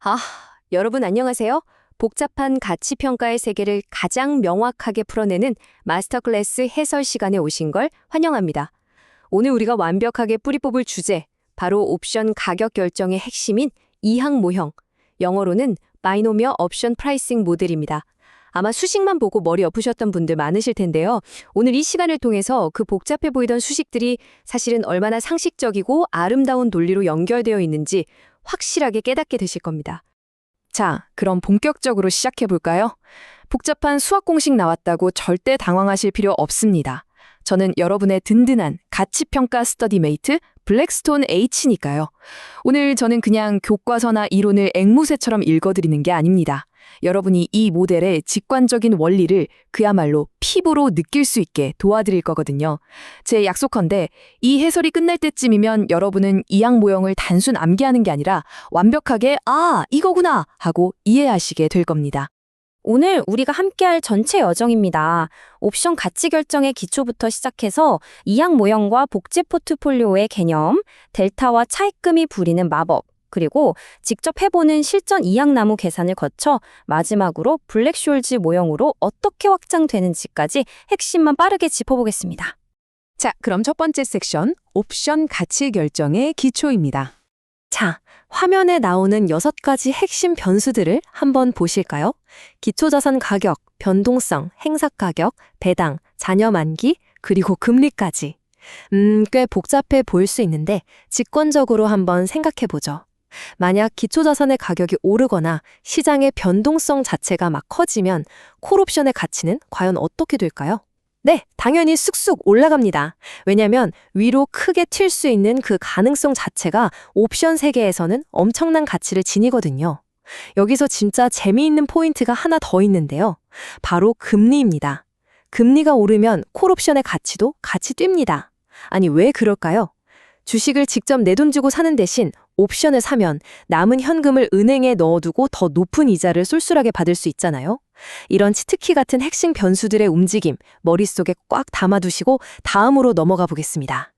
아, 여러분 안녕하세요. 복잡한 가치평가의 세계를 가장 명확하게 풀어내는 마스터 클래스 해설 시간에 오신 걸 환영합니다. 오늘 우리가 완벽하게 뿌리 뽑을 주제, 바로 옵션 가격 결정의 핵심인 이항 모형, 영어로는 바이노미얼 옵션 프라이싱 모델입니다. 아마 수식만 보고 머리 엎으셨던 분들 많으실 텐데요. 오늘 이 시간을 통해서 그 복잡해 보이던 수식들이 사실은 얼마나 상식적이고 아름다운 논리로 연결되어 있는지 확실하게 깨닫게 되실 겁니다. 자, 그럼 본격적으로 시작해 볼까요? 복잡한 수학 공식 나왔다고 절대 당황하실 필요 없습니다. 저는 여러분의 든든한 가치평가 스터디메이트 블랙스톤 H니까요. 오늘 저는 그냥 교과서나 이론을 앵무새처럼 읽어드리는 게 아닙니다. 여러분이 이 모델의 직관적인 원리를 그야말로 피부로 느낄 수 있게 도와드릴 거거든요. 제 약속컨대 이 해설이 끝날 때쯤이면 여러분은 이항 모형을 단순 암기하는 게 아니라 완벽하게 아, 이거구나 하고 이해하시게 될 겁니다. 오늘 우리가 함께할 전체 여정입니다. 옵션 가치 결정의 기초부터 시작해서 이항 모형과 복제 포트폴리오의 개념, 델타와 차입금이 부리는 마법, 그리고 직접 해보는 실전 이항나무 계산을 거쳐 마지막으로 블랙숄즈 모형으로 어떻게 확장되는지까지 핵심만 빠르게 짚어보겠습니다. 자, 그럼 첫 번째 섹션, 옵션 가치 결정의 기초입니다. 자, 화면에 나오는 6가지 핵심 변수들을 한번 보실까요? 기초자산 가격, 변동성, 행사가격, 배당, 잔여 만기, 그리고 금리까지. 꽤 복잡해 보일 수 있는데 직관적으로 한번 생각해보죠. 만약 기초자산의 가격이 오르거나 시장의 변동성 자체가 막 커지면 콜옵션의 가치는 과연 어떻게 될까요? 네, 당연히 쑥쑥 올라갑니다. 왜냐하면 위로 크게 튈 수 있는 그 가능성 자체가 옵션 세계에서는 엄청난 가치를 지니거든요. 여기서 진짜 재미있는 포인트가 하나 더 있는데요. 바로 금리입니다. 금리가 오르면 콜옵션의 가치도 같이 뜁니다. 아니, 왜 그럴까요? 주식을 직접 내 돈 주고 사는 대신 옵션을 사면 남은 현금을 은행에 넣어두고 더 높은 이자를 쏠쏠하게 받을 수 있잖아요. 이런 치트키 같은 핵심 변수들의 움직임, 머릿속에 꽉 담아두시고 다음으로 넘어가 보겠습니다.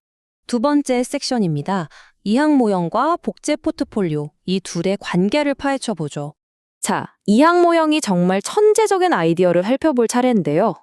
두 번째 섹션입니다. 이항 모형과 복제 포트폴리오, 이 둘의 관계를 파헤쳐보죠. 자, 이항 모형이 정말 천재적인 아이디어를 살펴볼 차례인데요.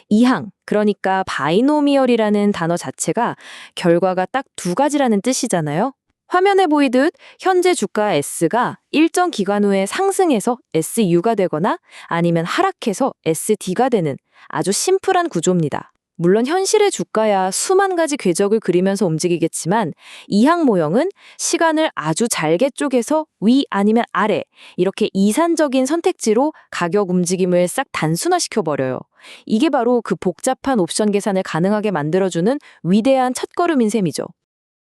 이항, 그러니까 바이노미얼이라는 단어 자체가 결과가 딱 2가지라는 뜻이잖아요. 화면에 보이듯 현재 주가 S가 일정 기간 후에 상승해서 SU가 되거나 아니면 하락해서 SD가 되는 아주 심플한 구조입니다. 물론 현실의 주가야 수만 가지 궤적을 그리면서 움직이겠지만 이항 모형은 시간을 아주 잘게 쪼개서 위 아니면 아래 이렇게 이산적인 선택지로 가격 움직임을 싹 단순화시켜버려요. 이게 바로 그 복잡한 옵션 계산을 가능하게 만들어주는 위대한 첫걸음인 셈이죠.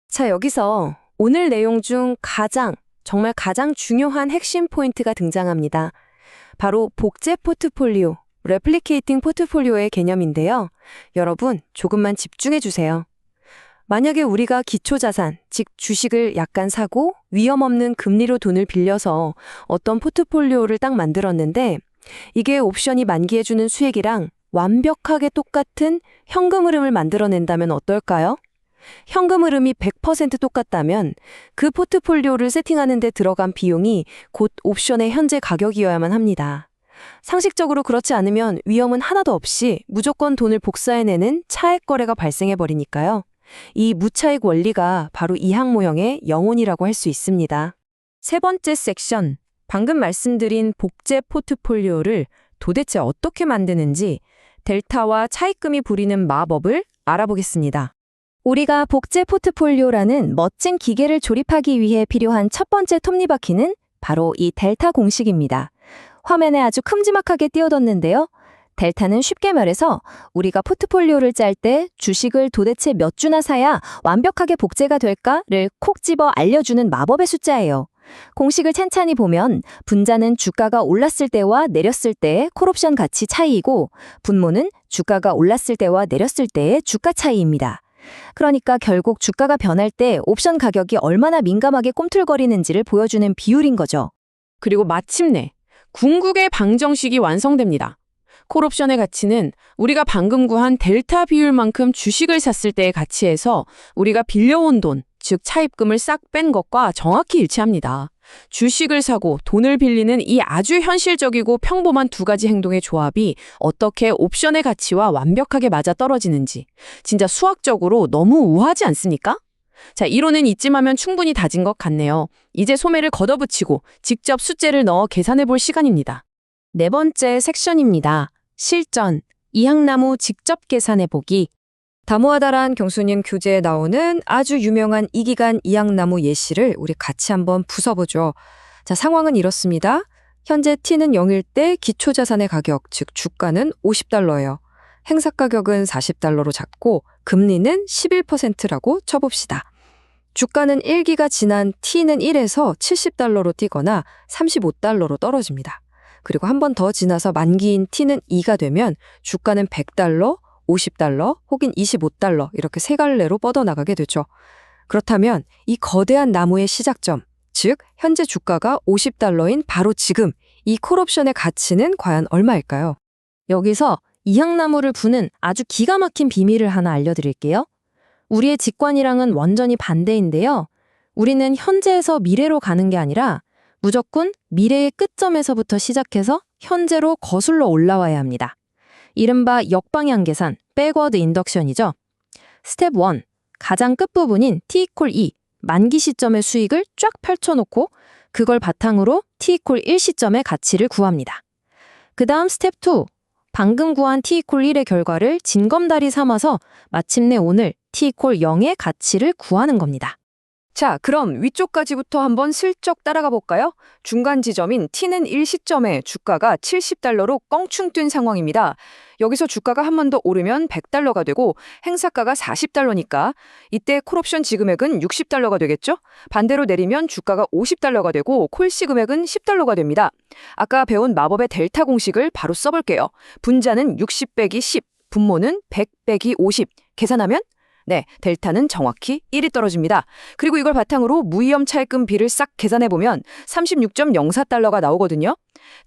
자, 여기서 오늘 내용 중 정말 가장 중요한 핵심 포인트가 등장합니다. 바로 복제 포트폴리오, 레플리케이팅 포트폴리오의 개념인데요. 여러분, 조금만 집중해 주세요. 만약에 우리가 기초자산, 즉 주식을 약간 사고 위험 없는 금리로 돈을 빌려서 어떤 포트폴리오를 딱 만들었는데 이게 옵션이 만기해주는 수익이랑 완벽하게 똑같은 현금 흐름을 만들어낸다면 어떨까요? 현금 흐름이 100% 똑같다면 그 포트폴리오를 세팅하는 데 들어간 비용이 곧 옵션의 현재 가격이어야만 합니다. 상식적으로 그렇지 않으면 위험은 하나도 없이 무조건 돈을 복사해내는 차액 거래가 발생해버리니까요. 이 무차익 원리가 바로 이항 모형의 영혼이라고 할 수 있습니다. 세 번째 섹션, 방금 말씀드린 복제 포트폴리오를 도대체 어떻게 만드는지 델타와 차입금이 부리는 마법을 알아보겠습니다. 우리가 복제 포트폴리오라는 멋진 기계를 조립하기 위해 필요한 첫 번째 톱니바퀴는 바로 이 델타 공식입니다. 화면에 아주 큼지막하게 띄워뒀는데요. 델타는 쉽게 말해서 우리가 포트폴리오를 짤 때 주식을 도대체 몇 주나 사야 완벽하게 복제가 될까를 콕 집어 알려주는 마법의 숫자예요. 공식을 찬찬히 보면 분자는 주가가 올랐을 때와 내렸을 때의 콜옵션 가치 차이이고 분모는 주가가 올랐을 때와 내렸을 때의 주가 차이입니다. 그러니까 결국 주가가 변할 때 옵션 가격이 얼마나 민감하게 꿈틀거리는지를 보여주는 비율인 거죠. 그리고 마침내 궁극의 방정식이 완성됩니다. 콜옵션의 가치는 우리가 방금 구한 델타 비율만큼 주식을 샀을 때의 가치에서 우리가 빌려온 돈, 즉 차입금을 싹 뺀 것과 정확히 일치합니다. 주식을 사고 돈을 빌리는 이 아주 현실적이고 평범한 두 가지 행동의 조합이 어떻게 옵션의 가치와 완벽하게 맞아떨어지는지 진짜 수학적으로 너무 우아하지 않습니까? 자, 이론은 이쯤하면 충분히 다진 것 같네요. 이제 소매를 걷어붙이고 직접 숫자를 넣어 계산해 볼 시간입니다. 네 번째 섹션입니다. 실전, 이항나무 직접 계산해보기. 다모하다란 경수님 교재에 나오는 아주 유명한 이기간 이항나무 예시를 우리 같이 한번 부숴보죠. 자, 상황은 이렇습니다. 현재 T는 0일 때 기초자산의 가격, 즉 주가는 $50예요. 행사 가격은 $40로 잡고 금리는 11%라고 쳐봅시다. 주가는 1기가 지난 T는 1에서 $70로 뛰거나 $35로 떨어집니다. 그리고 한 번 더 지나서 만기인 T는 2가 되면 주가는 $100, $50 혹은 $25 이렇게 세 갈래로 뻗어나가게 되죠. 그렇다면 이 거대한 나무의 시작점, 즉 현재 주가가 $50인 바로 지금 이 콜옵션의 가치는 과연 얼마일까요? 여기서 이항나무를 부는 아주 기가 막힌 비밀을 하나 알려드릴게요. 우리의 직관이랑은 완전히 반대인데요. 우리는 현재에서 미래로 가는 게 아니라 무조건 미래의 끝점에서부터 시작해서 현재로 거슬러 올라와야 합니다. 이른바 역방향 계산, 백워드 인덕션이죠. 스텝 1, 가장 끝부분인 T=2, 만기 시점의 수익을 쫙 펼쳐놓고 그걸 바탕으로 T=1 시점의 가치를 구합니다. 그 다음 스텝 2, 방금 구한 T=1의 결과를 징검다리 삼아서 마침내 오늘 T=0의 가치를 구하는 겁니다. 자, 그럼 위쪽까지부터 한번 슬쩍 따라가 볼까요? 중간 지점인 T는 1 시점에 주가가 $70로 껑충 뛴 상황입니다. 여기서 주가가 한 번 더 오르면 $100가 되고 행사가가 $40니까 이때 콜옵션 지금액은 $60가 되겠죠? 반대로 내리면 주가가 $50가 되고 콜 시금액은 $10가 됩니다. 아까 배운 마법의 델타 공식을 바로 써볼게요. 분자는 60 빼기 10, 분모는 100 빼기 50. 계산하면 네, 델타는 정확히 1이 떨어집니다. 그리고 이걸 바탕으로 무위험 차입금 비를 싹 계산해보면 $36.04가 나오거든요.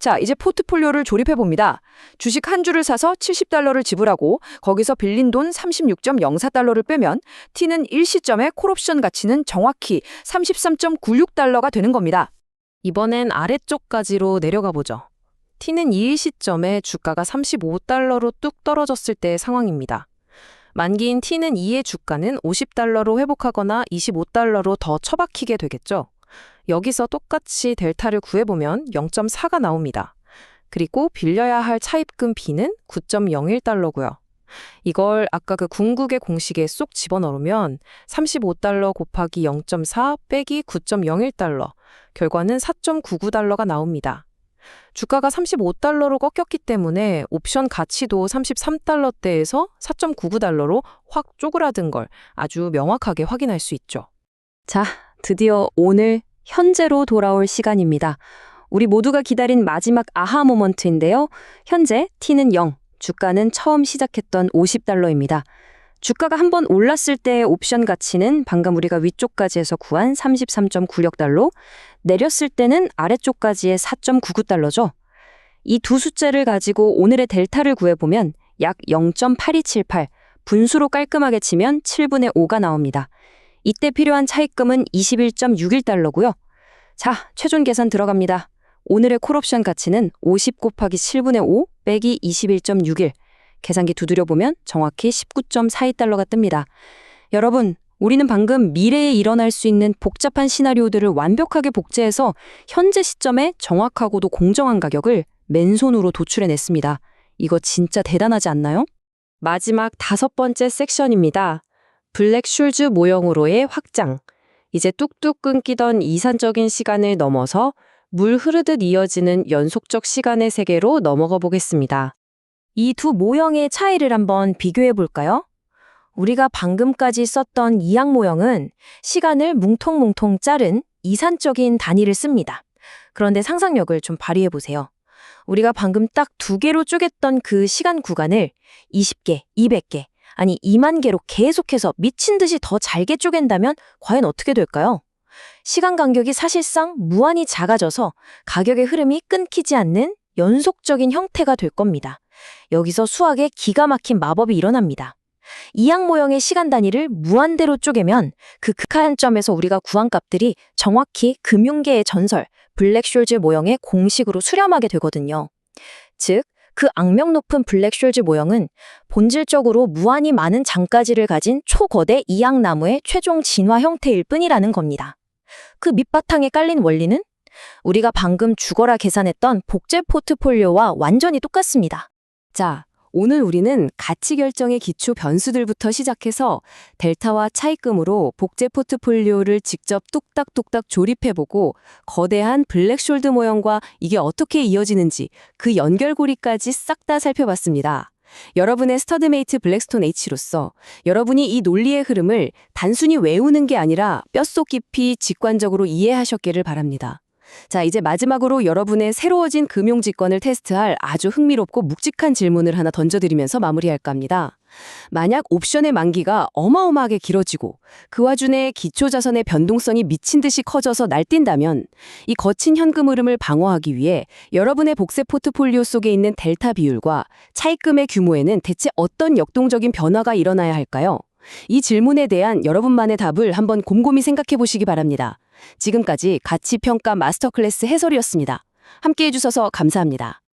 자, 이제 포트폴리오를 조립해봅니다. 주식 한 주를 사서 $70를 지불하고 거기서 빌린 돈 $36.04를 빼면 T는 1 시점의 콜옵션 가치는 정확히 $33.96가 되는 겁니다. 이번엔 아래쪽까지로 내려가 보죠. T는 2일 시점에 주가가 $35로 뚝 떨어졌을 때의 상황입니다. 만기인 T는 2의 주가는 $50로 회복하거나 $25로 더 처박히게 되겠죠. 여기서 똑같이 델타를 구해보면 0.4가 나옵니다. 그리고 빌려야 할 차입금 B는 $9.01고요. 이걸 아까 그 궁극의 공식에 쏙 집어넣으면 $35 곱하기 0.4 빼기 $9.01, 결과는 $4.99가 나옵니다. 주가가 $35로 꺾였기 때문에 옵션 가치도 $33대에서 $4.99로 확 쪼그라든 걸 아주 명확하게 확인할 수 있죠. 자, 드디어 오늘 현재로 돌아올 시간입니다. 우리 모두가 기다린 마지막 아하 모먼트인데요. 현재 T는 0, 주가는 처음 시작했던 $50입니다. 주가가 한번 올랐을 때의 옵션 가치는 방금 우리가 위쪽까지 해서 구한 $33.96, 내렸을 때는 아래쪽까지의 $4.99죠. 이 두 숫자를 가지고 오늘의 델타를 구해보면 약 0.8278, 분수로 깔끔하게 치면 7분의 5가 나옵니다. 이때 필요한 차입금은 $21.61고요. 자, 최종 계산 들어갑니다. 오늘의 콜옵션 가치는 50 곱하기 7분의 5 빼기 21.61. 계산기 두드려보면 정확히 $19.42가 뜹니다. 여러분, 우리는 방금 미래에 일어날 수 있는 복잡한 시나리오들을 완벽하게 복제해서 현재 시점에 정확하고도 공정한 가격을 맨손으로 도출해냈습니다. 이거 진짜 대단하지 않나요? 마지막 5번째 섹션입니다. 블랙 슐즈 모형으로의 확장. 이제 뚝뚝 끊기던 이산적인 시간을 넘어서 물 흐르듯 이어지는 연속적 시간의 세계로 넘어가 보겠습니다. 이 두 모형의 차이를 한번 비교해 볼까요? 우리가 방금까지 썼던 이항 모형은 시간을 뭉텅뭉텅 자른 이산적인 단위를 씁니다. 그런데 상상력을 좀 발휘해 보세요. 우리가 방금 딱 2개로 쪼갰던 그 시간 구간을 20개, 200개, 아니 2만 개로 계속해서 미친 듯이 더 잘게 쪼갠다면 과연 어떻게 될까요? 시간 간격이 사실상 무한히 작아져서 가격의 흐름이 끊기지 않는 연속적인 형태가 될 겁니다. 여기서 수학의 기가 막힌 마법이 일어납니다. 이항 모형의 시간 단위를 무한대로 쪼개면 그 극한 점에서 우리가 구한 값들이 정확히 금융계의 전설, 블랙숄즈 모형의 공식으로 수렴하게 되거든요. 즉, 그 악명 높은 블랙숄즈 모형은 본질적으로 무한히 많은 장가지를 가진 초거대 이항나무의 최종 진화 형태일 뿐이라는 겁니다. 그 밑바탕에 깔린 원리는 우리가 방금 죽어라 계산했던 복제 포트폴리오와 완전히 똑같습니다. 자, 오늘 우리는 가치 결정의 기초 변수들부터 시작해서 델타와 차입금으로 복제 포트폴리오를 직접 뚝딱뚝딱 조립해보고 거대한 블랙숄드 모형과 이게 어떻게 이어지는지 그 연결고리까지 싹 다 살펴봤습니다. 여러분의 스터드메이트 블랙스톤 H로서 여러분이 이 논리의 흐름을 단순히 외우는 게 아니라 뼛속 깊이 직관적으로 이해하셨기를 바랍니다. 자, 이제 마지막으로 여러분의 새로워진 금융직권을 테스트할 아주 흥미롭고 묵직한 질문을 하나 던져드리면서 마무리할까 합니다. 만약 옵션의 만기가 어마어마하게 길어지고 그 와중에 기초자산의 변동성이 미친 듯이 커져서 날뛴다면 이 거친 현금 흐름을 방어하기 위해 여러분의 복세 포트폴리오 속에 있는 델타 비율과 차입금의 규모에는 대체 어떤 역동적인 변화가 일어나야 할까요? 이 질문에 대한 여러분만의 답을 한번 곰곰이 생각해 보시기 바랍니다. 지금까지 가치평가 마스터클래스 해설이었습니다. 함께해 주셔서 감사합니다.